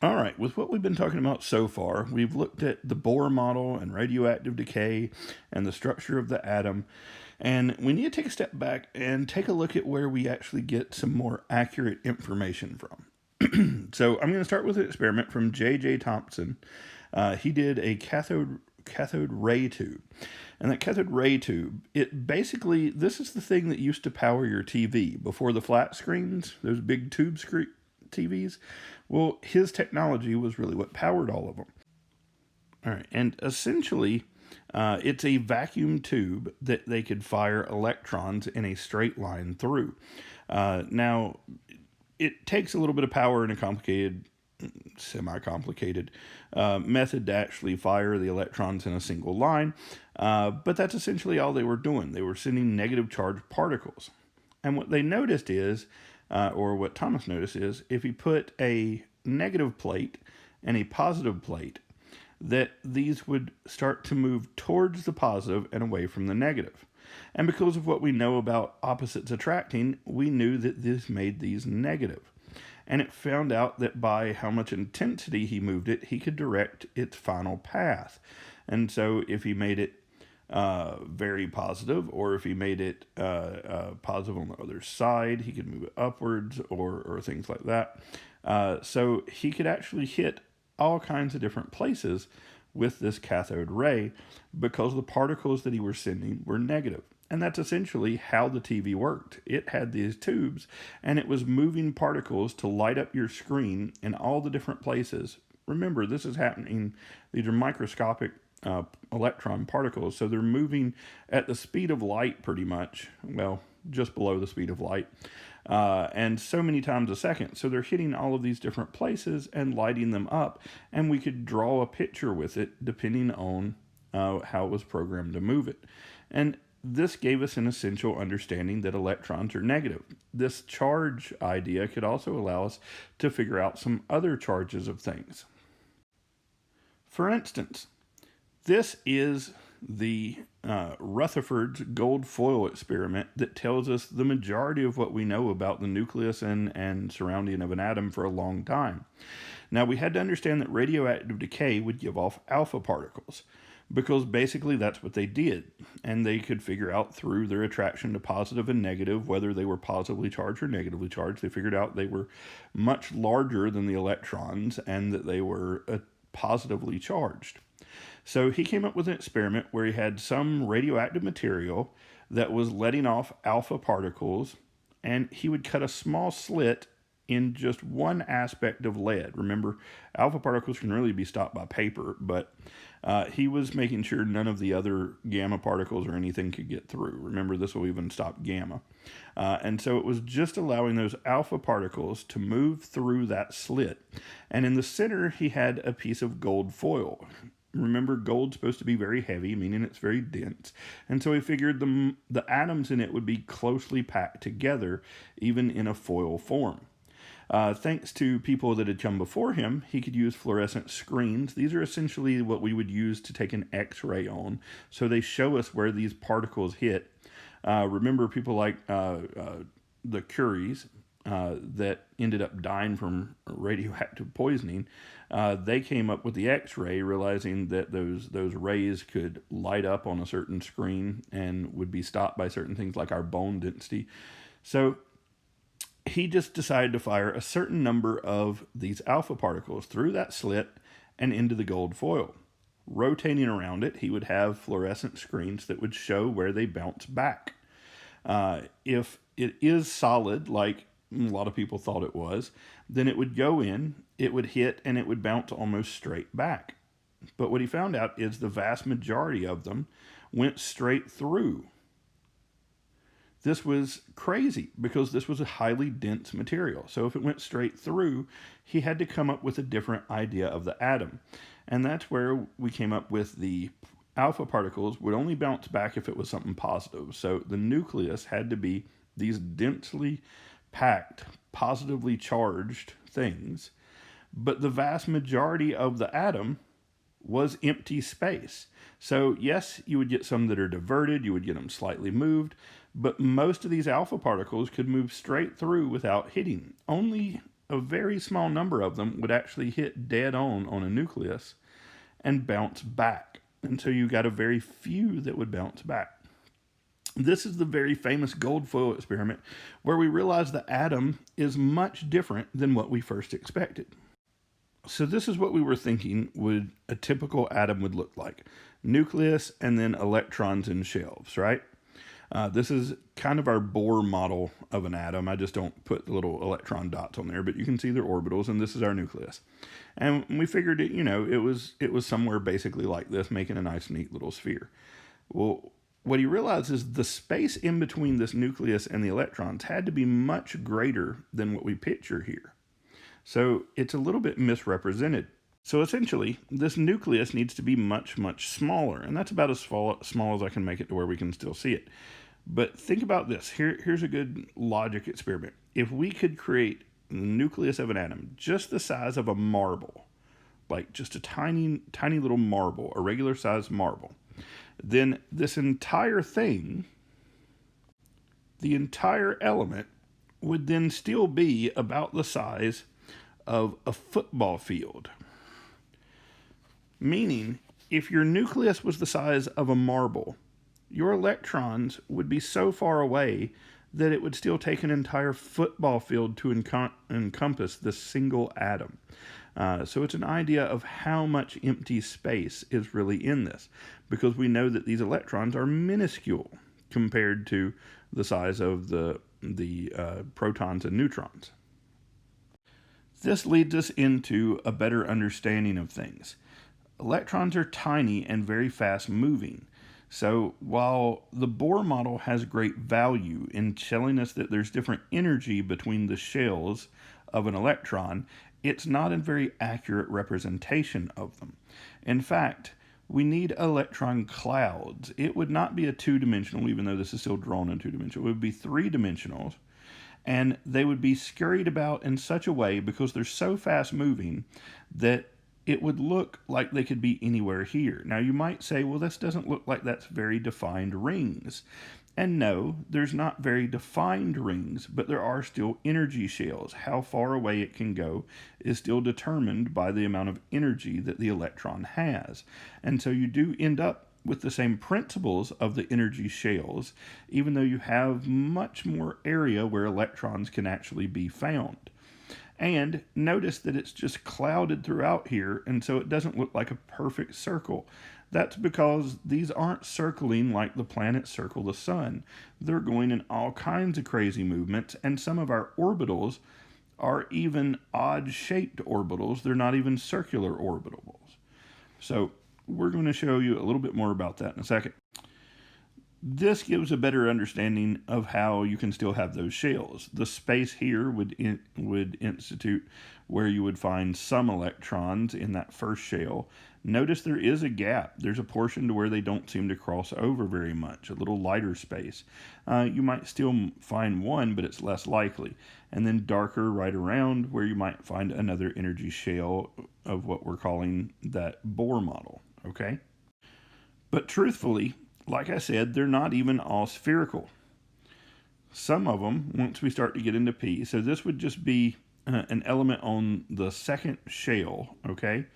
All right, with what we've been talking about so far, we've looked at the Bohr model and radioactive decay and the structure of the atom. And we need to take a step back and take a look at where we actually get some more accurate information from. So I'm going to start with an experiment from J.J. Thompson. He did a cathode ray tube. And that cathode ray tube, it basically, this is the thing that used to power your TV before the flat screens, those big tube TVs. Well, his technology was really what powered all of them. All right, and essentially, it's a vacuum tube that they could fire electrons in a straight line through. Now, it takes a little bit of power in a complicated, semi-complicated method to actually fire the electrons in a single line, but that's essentially all they were doing. They were sending negative charged particles. And what they noticed is, or what Thomas noticed is, if he put a negative plate and a positive plate, that these would start to move towards the positive and away from the negative. And because of what we know about opposites attracting, we knew that this made these negative. And it found out that by how much intensity he moved it, he could direct its final path. And so if he made it very positive, or if he made it positive on the other side, he could move it upwards or things like that. So he could actually hit all kinds of different places with this cathode ray because the particles that he was sending were negative. And that's essentially how the TV worked. It had these tubes, and it was moving particles to light up your screen in all the different places. Remember, this is happening, these are microscopic electron particles, so they're moving at the speed of light pretty much, well, just below the speed of light, and so many times a second. So they're hitting all of these different places and lighting them up, and we could draw a picture with it depending on how it was programmed to move it. And this gave us an essential understanding that electrons are negative. This charge idea could also allow us to figure out some other charges of things. For instance, this is the Rutherford's gold foil experiment that tells us the majority of what we know about the nucleus and surrounding of an atom for a long time. Now, we had to understand that radioactive decay would give off alpha particles, because basically that's what they did. And they could figure out through their attraction to positive and negative whether they were positively charged or negatively charged. They figured out they were much larger than the electrons and that they were positively charged. So he came up with an experiment where he had some radioactive material that was letting off alpha particles, and he would cut a small slit in just one aspect of lead. Remember, alpha particles can really be stopped by paper, but he was making sure none of the other gamma particles or anything could get through. Remember, this will even stop gamma. And so it was just allowing those alpha particles to move through that slit. And in the center, he had a piece of gold foil. Remember, gold's supposed to be very heavy, meaning it's very dense. And so he figured the atoms in it would be closely packed together, even in a foil form. Thanks to people that had come before him, he could use fluorescent screens. These are essentially what we would use to take an X-ray on. So they show us where these particles hit. Remember people like the Curies that ended up dying from radioactive poisoning. They came up with the X-ray, realizing that those rays could light up on a certain screen and would be stopped by certain things like our bone density. So he just decided to fire a certain number of these alpha particles through that slit and into the gold foil. Rotating around it, he would have fluorescent screens that would show where they bounce back. If it is solid, like a lot of people thought it was, then it would go in, it would hit, and it would bounce almost straight back. But what he found out is the vast majority of them went straight through. This was crazy because this was a highly dense material. So if it went straight through, he had to come up with a different idea of the atom. And that's where we came up with the alpha particles would only bounce back if it was something positive. So the nucleus had to be these densely packed, positively charged things. But the vast majority of the atom was empty space. So yes, you would get some that are diverted, you would get them slightly moved, but most of these alpha particles could move straight through without hitting. Only a very small number of them would actually hit dead on a nucleus and bounce back. And so you got a very few that would bounce back. This is the very famous gold foil experiment where we realize the atom is much different than what we first expected. So this is what we were thinking would a typical atom would look like. Nucleus and then electrons in shelves, right? This is kind of our Bohr model of an atom. I just don't put the little electron dots on there, but you can see their orbitals, and this is our nucleus. And we figured it, it was somewhere basically like this, making a nice, neat little sphere. Well, what he realized is the space in between this nucleus and the electrons had to be much greater than what we picture here. So it's a little bit misrepresented. So essentially, this nucleus needs to be much, much smaller, and that's about as small as I can make it to where we can still see it. But think about this. Here's a good logic experiment. If we could create the nucleus of an atom just the size of a marble, like just a tiny, tiny little marble, a regular sized marble, then this entire thing, the entire element, would then still be about the size of a football field. Meaning, if your nucleus was the size of a marble, your electrons would be so far away that it would still take an entire football field to encompass this single atom. So it's an idea of how much empty space is really in this, because we know that these electrons are minuscule compared to the size of the protons and neutrons. This leads us into a better understanding of things. Electrons are tiny and very fast moving. So while the Bohr model has great value in telling us that there's different energy between the shells of an electron, it's not a very accurate representation of them. In fact, we need electron clouds. It would not be a two-dimensional, even though this is still drawn in two-dimensional. It would be three-dimensional, and they would be scurried about in such a way, because they're so fast moving, that it would look like they could be anywhere here. Now you might say, well, this doesn't look like that's very defined rings. And no, there's not very defined rings, but there are still energy shells. How far away it can go is still determined by the amount of energy that the electron has. And so you do end up with the same principles of the energy shells, even though you have much more area where electrons can actually be found. And notice that it's just clouded throughout here, and so it doesn't look like a perfect circle. That's because these aren't circling like the planets circle the sun. They're going in all kinds of crazy movements, and some of our orbitals are even odd-shaped orbitals. They're not even circular orbitals. So we're going to show you a little bit more about that in a second. This gives a better understanding of how you can still have those shells. The space here would institute where you would find some electrons in that first shell. Notice there is a gap. There's a portion to where they don't seem to cross over very much, a little lighter space. You might still find one, but it's less likely. And then darker right around where you might find another energy shell of what we're calling that Bohr model, okay? But truthfully, like I said, they're not even all spherical. Some of them, once we start to get into P, so this would just be an element on the second shell, okay?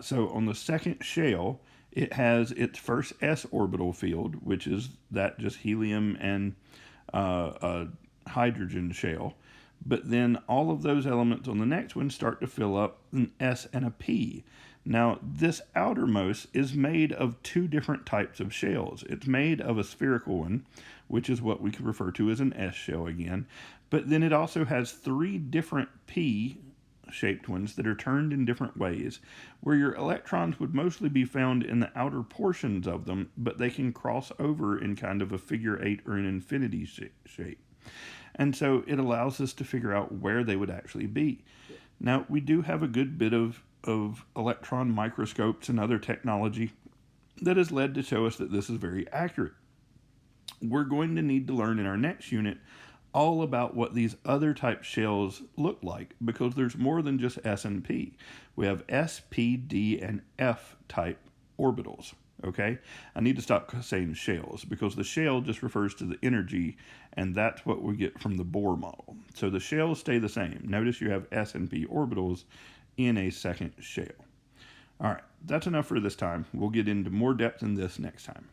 So on the second shell, it has its first s orbital field, which is that just helium and a hydrogen shell. But then all of those elements on the next one start to fill up an s and a p. Now, this outermost is made of two different types of shells. It's made of a spherical one, which is what we could refer to as an S shell again. But then it also has three different P-shaped ones that are turned in different ways, where your electrons would mostly be found in the outer portions of them, but they can cross over in kind of a figure eight or an infinity shape. And so it allows us to figure out where they would actually be. Now, we do have a good bit of electron microscopes and other technology that has led to show us that this is very accurate. We're going to need to learn in our next unit all about what these other type shells look like, because there's more than just S and P. We have S, P, D, and F type orbitals. Okay, I need to stop saying shells because the shell just refers to the energy, and that's what we get from the Bohr model. So the shells stay the same. Notice you have s and p orbitals in a second shell. All right, that's enough for this time. We'll get into more depth in this next time.